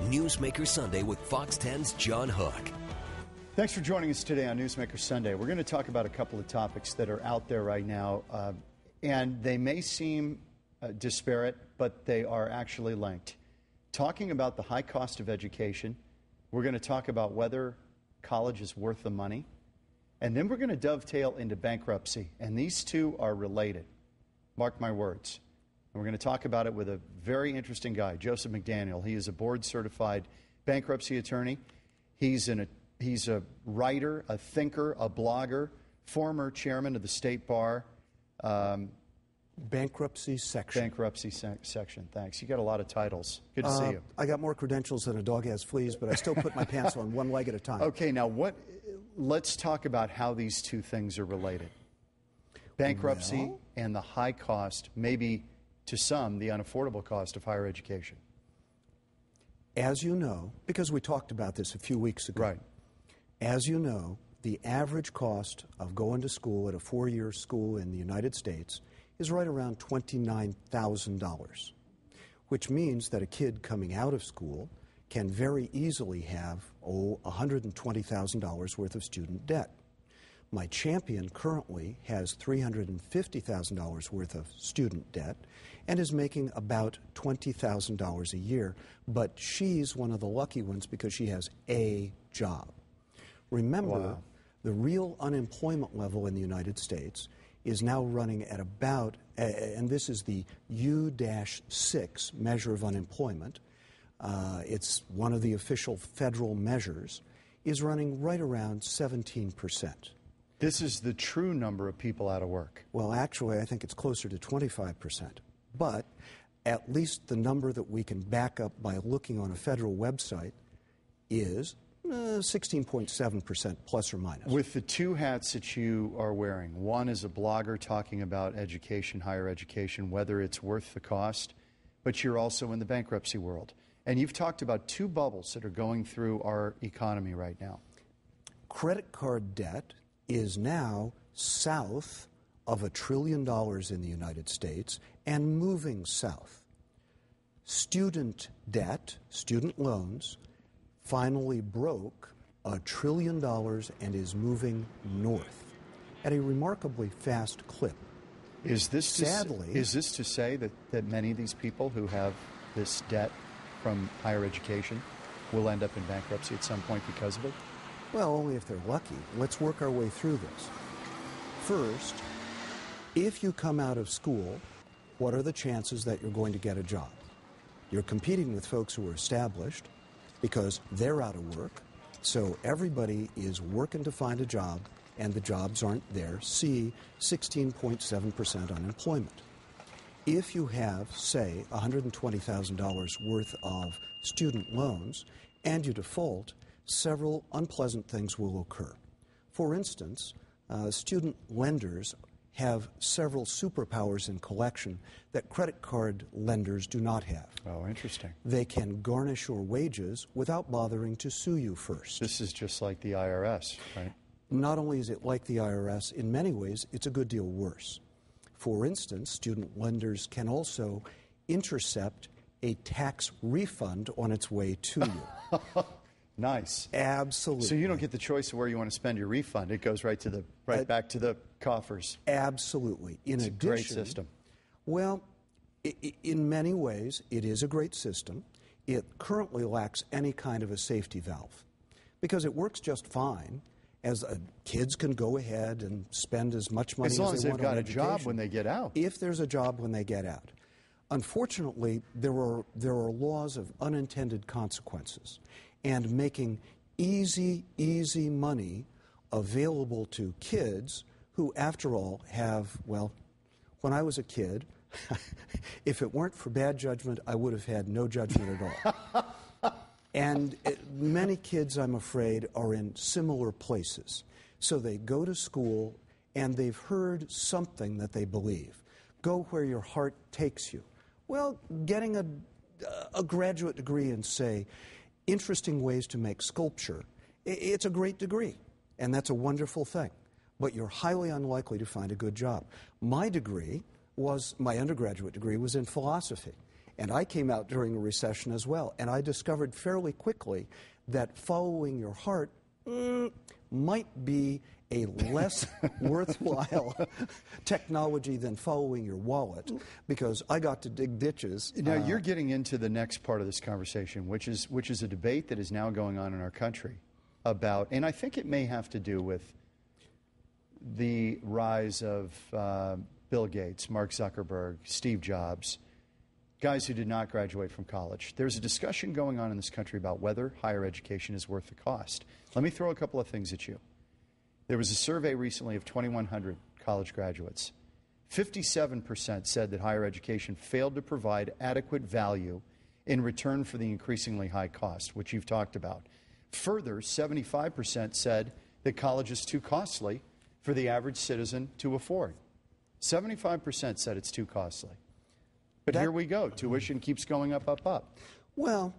Newsmaker Sunday with Fox 10's John Hook. Thanks for joining us today on Newsmaker Sunday. We're going to talk about a couple of topics that are out there right now, and they may seem disparate, but they are actually linked. Talking about the high cost of education, we're going to talk about whether college is worth the money, and then we're going to dovetail into bankruptcy, and these two are related. Mark my words. And we're going to talk about it with a very interesting guy, Joseph McDaniel. He is a board-certified bankruptcy attorney. He's a writer, a thinker, a blogger, former chairman of the State Bar. Bankruptcy section. Bankruptcy section, thanks. You got a lot of titles. Good to see you. I got more credentials than a dog has fleas, but I still put my pants on one leg at a time. Okay, now let's talk about how these two things are related. Bankruptcy and the high cost, maybe to some, the unaffordable cost of higher education. As you know, because we talked about this a few weeks ago. Right. As you know, the average cost of going to school at a four-year school in the United States is right around $29,000, which means that a kid coming out of school can very easily have, $120,000 worth of student debt. My champion currently has $350,000 worth of student debt and is making about $20,000 a year, but she's one of the lucky ones because she has a job. Remember, the real unemployment level in the United States is now running at about, and this is the U-6 measure of unemployment, it's one of the official federal measures, is running right around 17%. This is the true number of people out of work. Well, actually, I think it's closer to 25%. But at least the number that we can back up by looking on a federal website is 16.7% plus or minus. With the two hats that you are wearing, one is a blogger talking about education, higher education, whether it's worth the cost, but you're also in the bankruptcy world. And you've talked about two bubbles that are going through our economy right now. Credit card debt is now south of $1 trillion in the United States and moving south. Student debt, student loans, finally broke $1 trillion and is moving north at a remarkably fast clip. Is this Sadly, is this to say that many of these people who have this debt from higher education will end up in bankruptcy at some point because of it? Well, only if they're lucky. Let's work our way through this. First, if you come out of school, what are the chances that you're going to get a job? You're competing with folks who are established because they're out of work, so everybody is working to find a job, and the jobs aren't there. See 16.7% unemployment. If you have, say, $120,000 worth of student loans and you default, several unpleasant things will occur. For instance, student lenders have several superpowers in collection that credit card lenders do not have. Oh, interesting. They can garnish your wages without bothering to sue you first. This is just like the IRS, right? Not only is it like the IRS, in many ways, it's a good deal worse. For instance, student lenders can also intercept a tax refund on its way to you. Nice. Absolutely. So you don't get the choice of where you want to spend your refund. It goes right back to the coffers. Absolutely. It's a great system. Well, in many ways, it is a great system. It currently lacks any kind of a safety valve because it works just fine. As kids can go ahead and spend as much money as they want on education. As long as they've got a job when they get out. If there's a job when they get out. Unfortunately, there are laws of unintended consequences. And making easy money available to kids who, after all, have, well, when I was a kid, if it weren't for bad judgment, I would have had no judgment at all. And many kids, I'm afraid, are in similar places. So they go to school and they've heard something that they believe. Go where your heart takes you. Well, getting a graduate degree in, say, interesting ways to make sculpture, it's a great degree, and that's a wonderful thing. But you're highly unlikely to find a good job. My undergraduate degree was in philosophy. And I came out during a recession as well. And I discovered fairly quickly that following your heart might be a less worthwhile technology than following your wallet, because I got to dig ditches. Now, you're getting into the next part of this conversation, which is a debate that is now going on in our country about, and I think it may have to do with the rise of Bill Gates, Mark Zuckerberg, Steve Jobs, guys who did not graduate from college. There's a discussion going on in this country about whether higher education is worth the cost. Let me throw a couple of things at you. There was a survey recently of 2,100 college graduates. 57% said that higher education failed to provide adequate value in return for the increasingly high cost, which you've talked about. Further, 75% said that college is too costly for the average citizen to afford. 75% said it's too costly. But here we go. Tuition keeps going up, up, up. Well,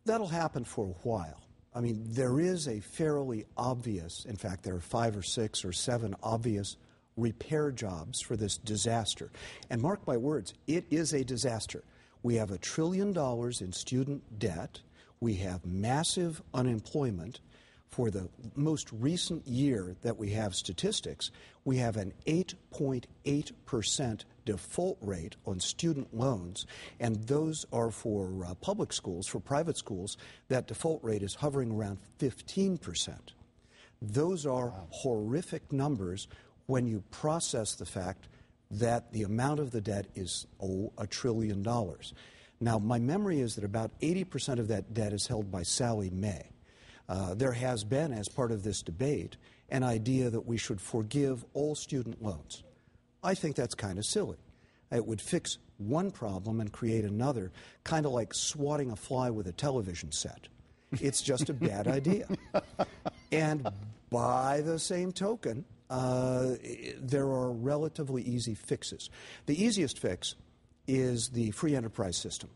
that'll happen for a while. I mean, there is a fairly obvious, in fact, there are 5 or 6 or 7 obvious repair jobs for this disaster. And mark my words, it is a disaster. We have $1 trillion in student debt. We have massive unemployment. For the most recent year that we have statistics, we have an 8.8% default rate on student loans, and those are for public schools. For private schools, that default rate is hovering around 15%. Those are horrific numbers when you process the fact that the amount of the debt is, $1 trillion. Now, my memory is that about 80% of that debt is held by Sallie Mae. There has been, as part of this debate, an idea that we should forgive all student loans. I think that's kind of silly. It would fix one problem and create another, kind of like swatting a fly with a television set. It's just a bad idea. And by the same token, there are relatively easy fixes. The easiest fix is the free enterprise system.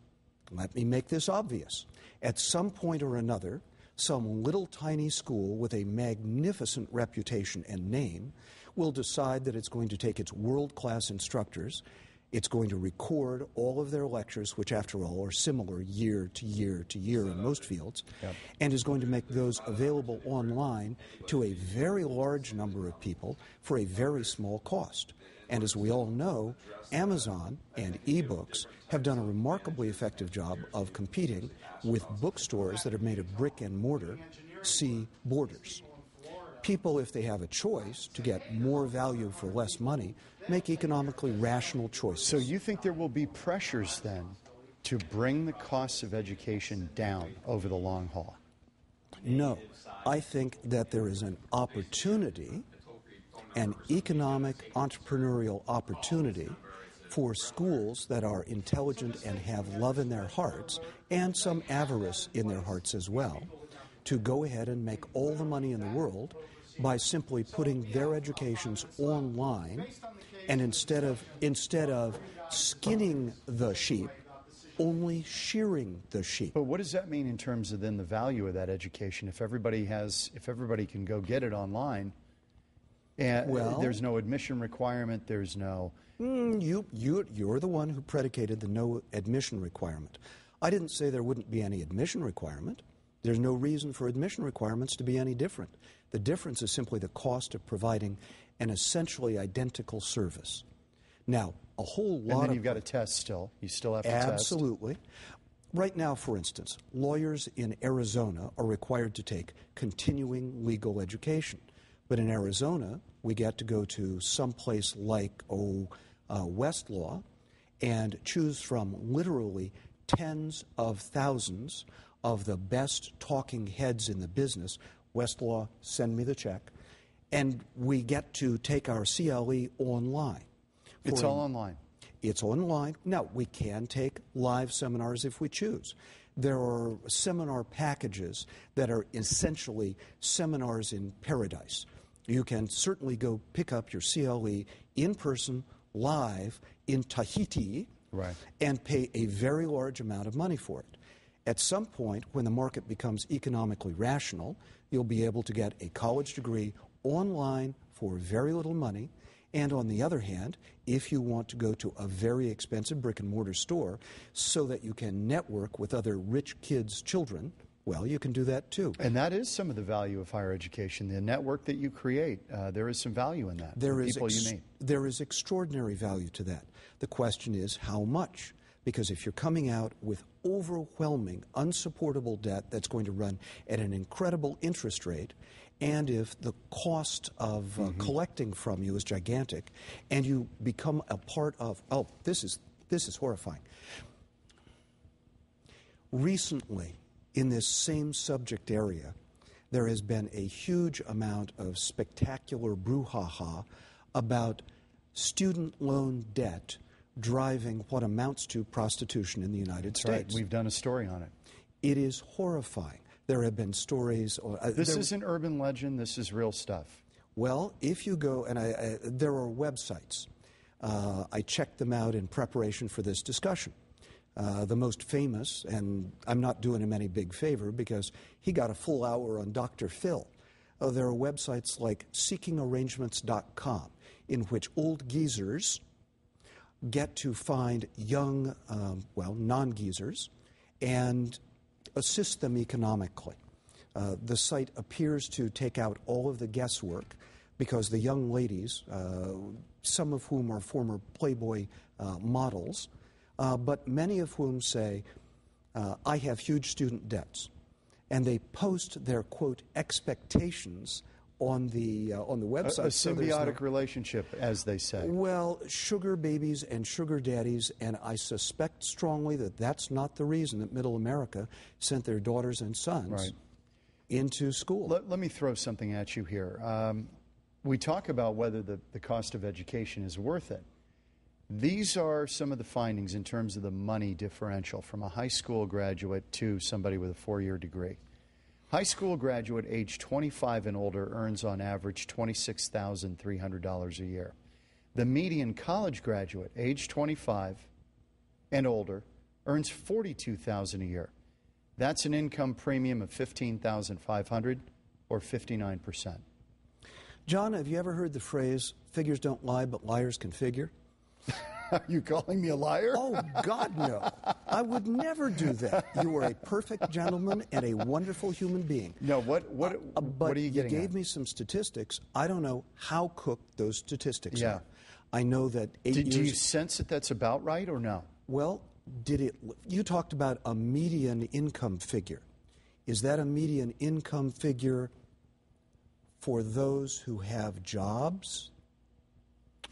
Let me make this obvious. At some point or another, some little tiny school with a magnificent reputation and name will decide that it's going to take its world-class instructors, it's going to record all of their lectures, which after all are similar year to year to year in most fields, and is going to make those available online to a very large number of people for a very small cost. And as we all know, Amazon and e-books have done a remarkably effective job of competing with bookstores that are made of brick and mortar, see Borders. People, if they have a choice to get more value for less money, make economically rational choices. So you think there will be pressures then to bring the costs of education down over the long haul? No. I think that there is an opportunity, an economic, entrepreneurial opportunity for schools that are intelligent and have love in their hearts, and some avarice in their hearts as well, to go ahead and make all the money in the world by simply putting their educations online, and instead of skinning the sheep, only shearing the sheep. But what does that mean in terms of then the value of that education? If everybody can go get it online, and there's no admission requirement, there's no... You're the one who predicated the no admission requirement. I didn't say there wouldn't be any admission requirement. There's no reason for admission requirements to be any different. The difference is simply the cost of providing an essentially identical service. Now, a whole lot of... And then you've got a test still. You still have to test. Absolutely. Right now, for instance, lawyers in Arizona are required to take continuing legal education. But in Arizona, we get to go to some place like Westlaw and choose from literally tens of thousands of the best talking heads in the business. Westlaw, send me the check. And we get to take our CLE online. It's all online. It's online. Now, we can take live seminars if we choose. There are seminar packages that are essentially seminars in paradise. You can certainly go pick up your CLE in person, live, in Tahiti, and pay a very large amount of money for it. At some point, when the market becomes economically rational, you'll be able to get a college degree online for very little money, And on the other hand, if you want to go to a very expensive brick-and-mortar store so that you can network with other rich kids' children, well, you can do that too. And that is some of the value of higher education, the network that you create. There is some value in that, the people you meet. There is extraordinary value to that. The question is how much? Because if you're coming out with overwhelming, unsupportable debt that's going to run at an incredible interest rate, and if the cost of collecting from you is gigantic, and you become a part of, this is horrifying. Recently, in this same subject area, there has been a huge amount of spectacular brouhaha about student loan debt driving what amounts to prostitution in the United States. Right. We've done a story on it. It is horrifying. There have been stories. This isn't urban legend. This is real stuff. Well, if you go, and there are websites. I checked them out in preparation for this discussion. The most famous, and I'm not doing him any big favor because he got a full hour on Dr. Phil. There are websites like seekingarrangements.com in which old geezers get to find young, non-geezers and assist them economically. The site appears to take out all of the guesswork because the young ladies, some of whom are former Playboy models, but many of whom say, I have huge student debts. And they post their, quote, expectations on the website. A symbiotic relationship, as they say. Well, sugar babies and sugar daddies, and I suspect strongly that that's not the reason that Middle America sent their daughters and sons into school. Let me throw something at you here. We talk about whether the cost of education is worth it. These are some of the findings in terms of the money differential from a high school graduate to somebody with a four-year degree. High school graduate age 25 and older earns on average $26,300 a year. The median college graduate age 25 and older earns $42,000 a year. That's an income premium of $15,500 or 59%. John, have you ever heard the phrase, figures don't lie, but liars can figure? Are you calling me a liar? Oh, God, no. I would never do that. You are a perfect gentleman and a wonderful human being. No, what are you getting you gave at? me some statistics. I don't know how cooked those statistics are. I know that 8 years... Do you sense that that's about right or no? Well, you talked about a median income figure. Is that a median income figure for those who have jobs?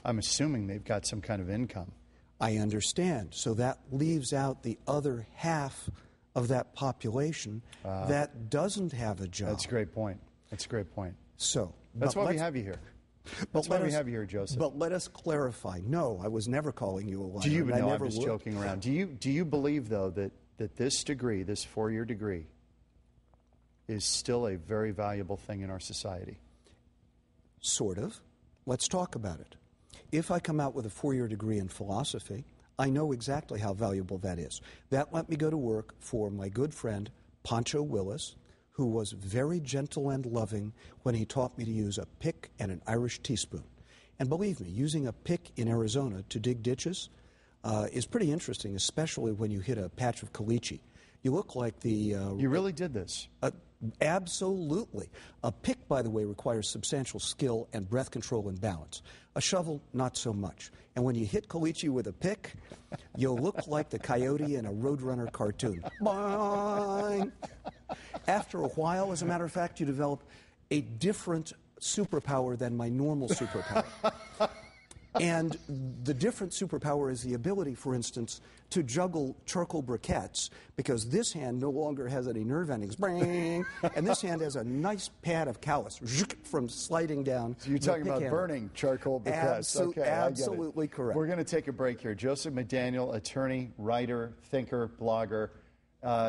I'm assuming they've got some kind of income. I understand. So that leaves out the other half of that population that doesn't have a job. That's a great point. That's a great point. So that's why we have you here. That's why we have you here, Joseph. But let us clarify. No, I was never calling you a liar. Do you? No, I'm just would. joking around. Do you believe though that this degree, this four-year degree, is still a very valuable thing in our society? Sort of. Let's talk about it. If I come out with a four-year degree in philosophy, I know exactly how valuable that is. That let me go to work for my good friend Pancho Willis, who was very gentle and loving when he taught me to use a pick and an Irish teaspoon. And believe me, using a pick in Arizona to dig ditches is pretty interesting, especially when you hit a patch of caliche. You look like the... you really did this? Absolutely. A pick, by the way, requires substantial skill and breath control and balance. A shovel, not so much. And when you hit caliche with a pick, you'll look like the coyote in a Roadrunner cartoon. Boing! After a while, as a matter of fact, you develop a different superpower than my normal superpower. And the different superpower is the ability, for instance, to juggle charcoal briquettes, because this hand no longer has any nerve endings, and this hand has a nice pad of callus from sliding down. So you're talking about burning charcoal briquettes. Okay, absolutely correct. We're going to take a break here. Joseph McDaniel, attorney, writer, thinker, blogger,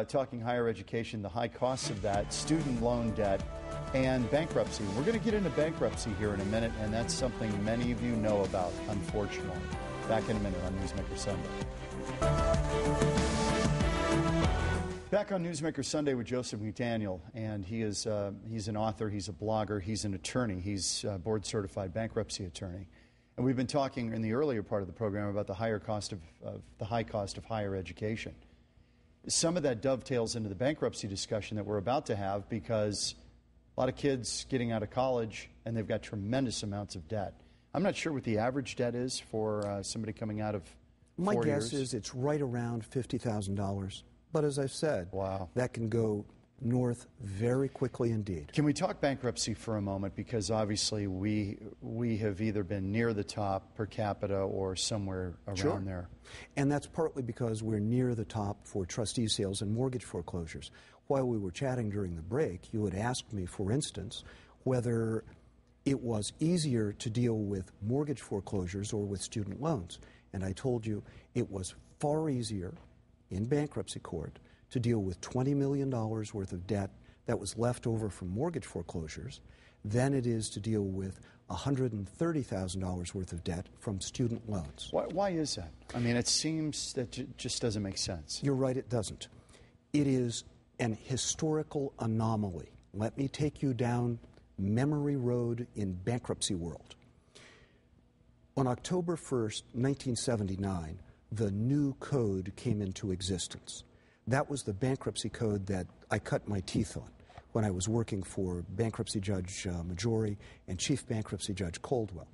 talking higher education, the high costs of that, student loan debt, and bankruptcy. We're going to get into bankruptcy here in a minute, and that's something many of you know about, unfortunately. Back in a minute on Newsmaker Sunday. Back on Newsmaker Sunday with Joseph McDaniel, and he's an author, he's a blogger, he's an attorney, he's a board-certified bankruptcy attorney. And we've been talking in the earlier part of the program about the high cost of higher education. Some of that dovetails into the bankruptcy discussion that we're about to have, because a lot of kids getting out of college and they've got tremendous amounts of debt. I'm not sure what the average debt is for somebody coming out of 4 years. My guess is it's right around $50,000. But as I've said, wow, that can go north very quickly indeed. Can we talk bankruptcy for a moment? Because obviously we have either been near the top per capita or somewhere around there. And that's partly because we're near the top for trustee sales and mortgage foreclosures. While we were chatting during the break, you had asked me, for instance, whether it was easier to deal with mortgage foreclosures or with student loans. And I told you it was far easier in bankruptcy court to deal with $20 million worth of debt that was left over from mortgage foreclosures than it is to deal with $130,000 worth of debt from student loans. Why is that? I mean, it seems that it just doesn't make sense. You're right, it doesn't. It is an historical anomaly. Let me take you down memory road in bankruptcy world. On October 1st, 1979, the new code came into existence. That was the bankruptcy code that I cut my teeth on when I was working for Bankruptcy Judge Majori and Chief Bankruptcy Judge Caldwell.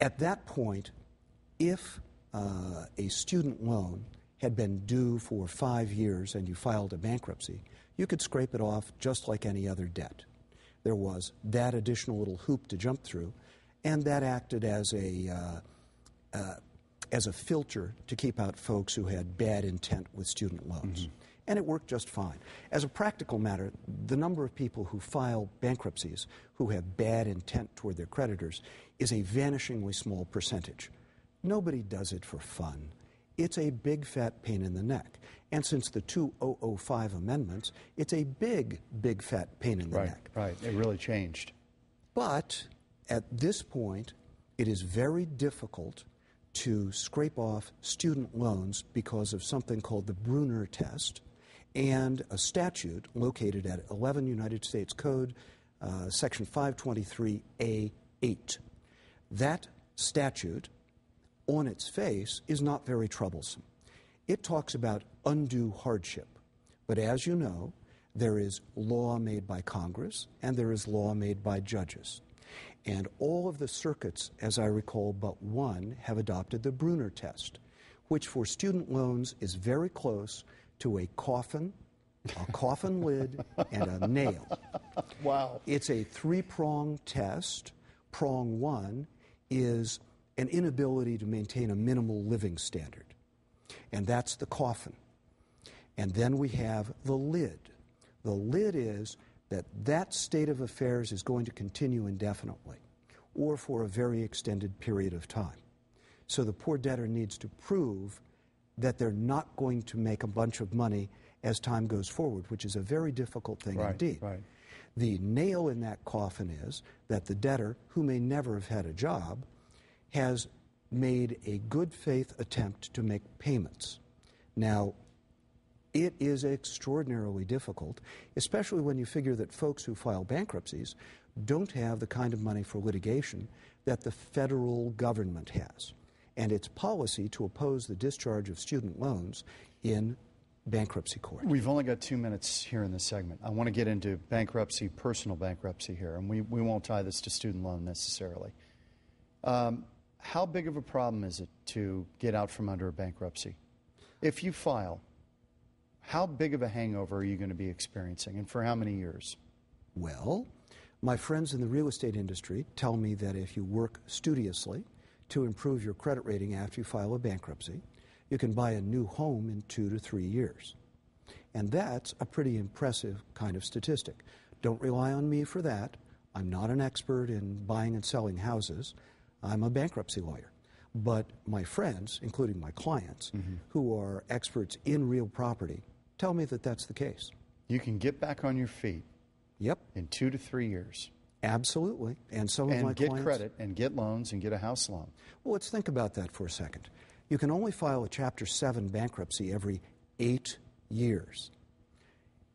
At that point, if a student loan had been due for 5 years and you filed a bankruptcy, you could scrape it off just like any other debt. There was that additional little hoop to jump through, and that acted as a filter to keep out folks who had bad intent with student loans. Mm-hmm. And it worked just fine. As a practical matter, the number of people who file bankruptcies who have bad intent toward their creditors is a vanishingly small percentage. Nobody does it for fun. It's a big fat pain in the neck. And since the 2005 amendments, it's a big fat pain in the neck. Right, it really changed. But at this point, it is very difficult to scrape off student loans because of something called the Brunner test and a statute located at 11 United States Code, Section 523A8. That statute, on its face, is not very troublesome. It talks about undue hardship. But as you know, there is law made by Congress and there is law made by judges. And all of the circuits, as I recall, but one, have adopted the Brunner test, which for student loans is very close to a coffin lid, and a nail. Wow. It's a three-pronged test. Prong one is an inability to maintain a minimal living standard, and that's the coffin. And then we have the lid. The lid is that state of affairs is going to continue indefinitely or for a very extended period of time. So the poor debtor needs to prove that they're not going to make a bunch of money as time goes forward, which is a very difficult thing indeed. Right. The nail in that coffin is that the debtor, who may never have had a job, has made a good faith attempt to make payments. Now, it is extraordinarily difficult, especially when you figure that folks who file bankruptcies don't have the kind of money for litigation that the federal government has. And it's policy to oppose the discharge of student loans in bankruptcy court. We've only got 2 minutes here in this segment. I want to get into bankruptcy, personal bankruptcy here, and we won't tie this to student loan necessarily. How big of a problem is it to get out from under a bankruptcy? If you file, how big of a hangover are you going to be experiencing, and for how many years? Well, my friends in the real estate industry tell me that if you work studiously to improve your credit rating after you file a bankruptcy, you can buy a new home in 2 to 3 years. And that's a pretty impressive kind of statistic. Don't rely on me for that. I'm not an expert in buying and selling houses. I'm a bankruptcy lawyer. But my friends, including my clients, who are experts in real property, tell me that that's the case. You can get back on your feet. Yep. In 2 to 3 years. Absolutely. And some of my clients... And get credit, and get loans, and get a house loan. Well, let's think about that for a second. You can only file a Chapter 7 bankruptcy every 8 years.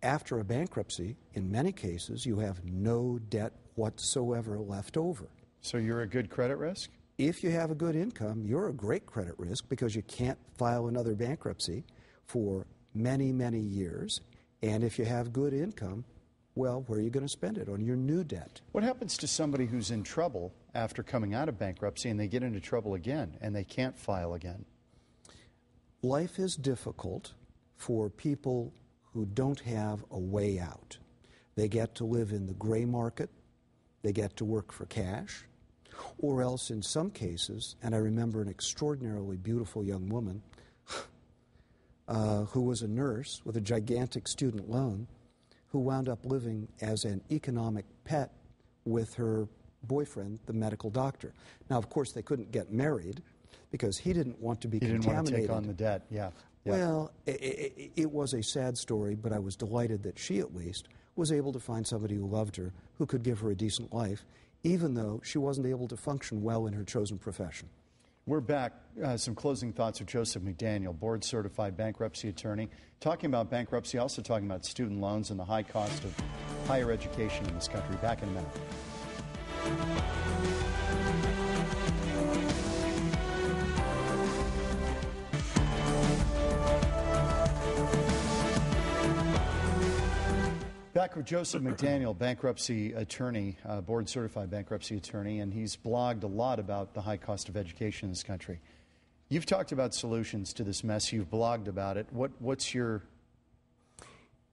After a bankruptcy, in many cases, you have no debt whatsoever left over. So you're a good credit risk? If you have a good income, you're a great credit risk because you can't file another bankruptcy for many, many years. And if you have good income, well, where are you going to spend it? On your new debt. What happens to somebody who's in trouble after coming out of bankruptcy and they get into trouble again and they can't file again? Life is difficult for people who don't have a way out. They get to live in the gray market, they get to work for cash, or else in some cases, and I remember an extraordinarily beautiful young woman who was a nurse with a gigantic student loan, who wound up living as an economic pet with her boyfriend, the medical doctor. Now, of course, they couldn't get married because he didn't want to be contaminated. He didn't want to take on the debt, yeah. Well, it was a sad story, but I was delighted that she, at least, was able to find somebody who loved her, who could give her a decent life, even though she wasn't able to function well in her chosen profession. We're back. Some closing thoughts of Joseph McDaniel, board-certified bankruptcy attorney, talking about bankruptcy, also talking about student loans and the high cost of higher education in this country. Back in a minute. Back with Joseph McDaniel, bankruptcy attorney, board-certified bankruptcy attorney, and he's blogged a lot about the high cost of education in this country. You've talked about solutions to this mess. You've blogged about it. What's your,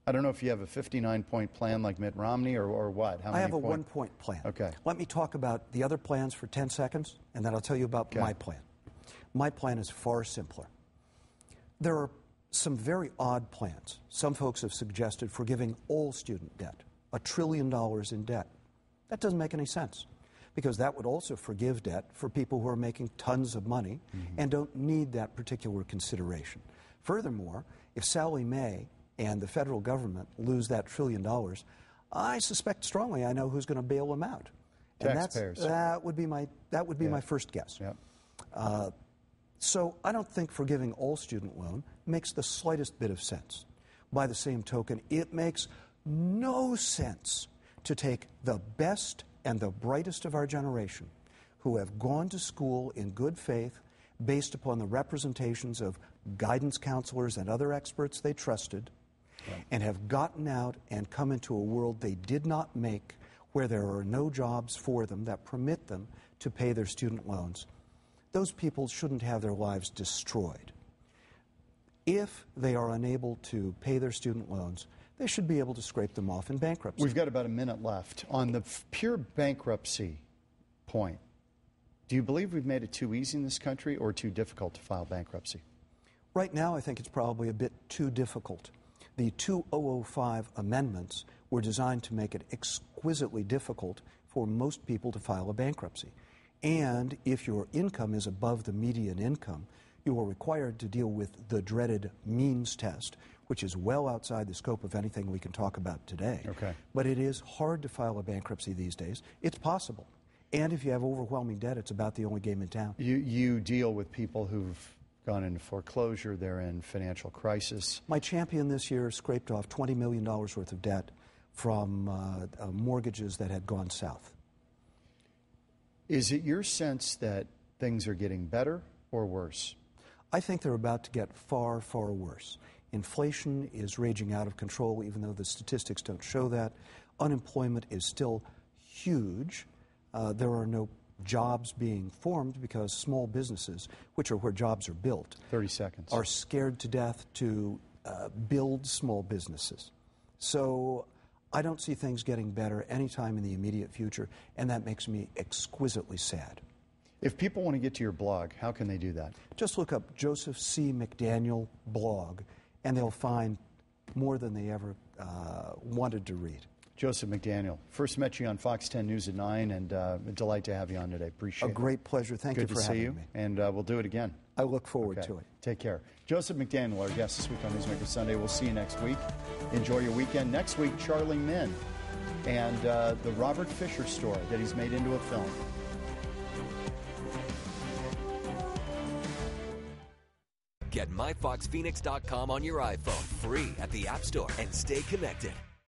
I don't know if you have a 59-point plan like Mitt Romney or what? How many I have a points? one-point plan. Okay. Let me talk about the other plans for 10 seconds, and then I'll tell you about my plan. My plan is far simpler. There are some very odd plans. Some folks have suggested forgiving all student debt, $1 trillion in debt. That doesn't make any sense, because that would also forgive debt for people who are making tons of money and don't need that particular consideration. Furthermore, if Sallie Mae and the federal government lose that $1 trillion, I suspect strongly I know who's going to bail them out. Taxpayers. And that would be my first guess. Yeah. So I don't think forgiving all student loan makes the slightest bit of sense. By the same token, it makes no sense to take the best and the brightest of our generation who have gone to school in good faith based upon the representations of guidance counselors and other experts they trusted, and have gotten out and come into a world they did not make, where there are no jobs for them that permit them to pay their student loans. Those people shouldn't have their lives destroyed. If they are unable to pay their student loans, they should be able to scrape them off in bankruptcy. We've got about a minute left. On the pure bankruptcy point, do you believe we've made it too easy in this country or too difficult to file bankruptcy? Right now, I think it's probably a bit too difficult. The 2005 amendments were designed to make it exquisitely difficult for most people to file a bankruptcy. And if your income is above the median income, you are required to deal with the dreaded means test, which is well outside the scope of anything we can talk about today. Okay. But it is hard to file a bankruptcy these days. It's possible. And if you have overwhelming debt, it's about the only game in town. You deal with people who've gone into foreclosure, they're in financial crisis. My champion this year scraped off $20 million worth of debt from mortgages that had gone south. Is it your sense that things are getting better or worse? I think they're about to get far, far worse. Inflation is raging out of control, even though the statistics don't show that. Unemployment is still huge. There are no jobs being formed because small businesses, which are where jobs are built, 30 seconds, are scared to death to build small businesses. So I don't see things getting better anytime in the immediate future, and that makes me exquisitely sad. If people want to get to your blog, how can they do that? Just look up Joseph C. McDaniel blog, and they'll find more than they ever wanted to read. Joseph McDaniel, first met you on Fox 10 News at 9, and a delight to have you on today. Appreciate it. A great pleasure. Thank you for having me. Good to see you, and we'll do it again. I look forward to it. Take care. Joseph McDaniel, our guest this week on Newsmaker Sunday. We'll see you next week. Enjoy your weekend. Next week, Charlie Min and the Robert Fisher story that he's made into a film. Get myfoxphoenix.com on your iPhone free at the App Store and stay connected.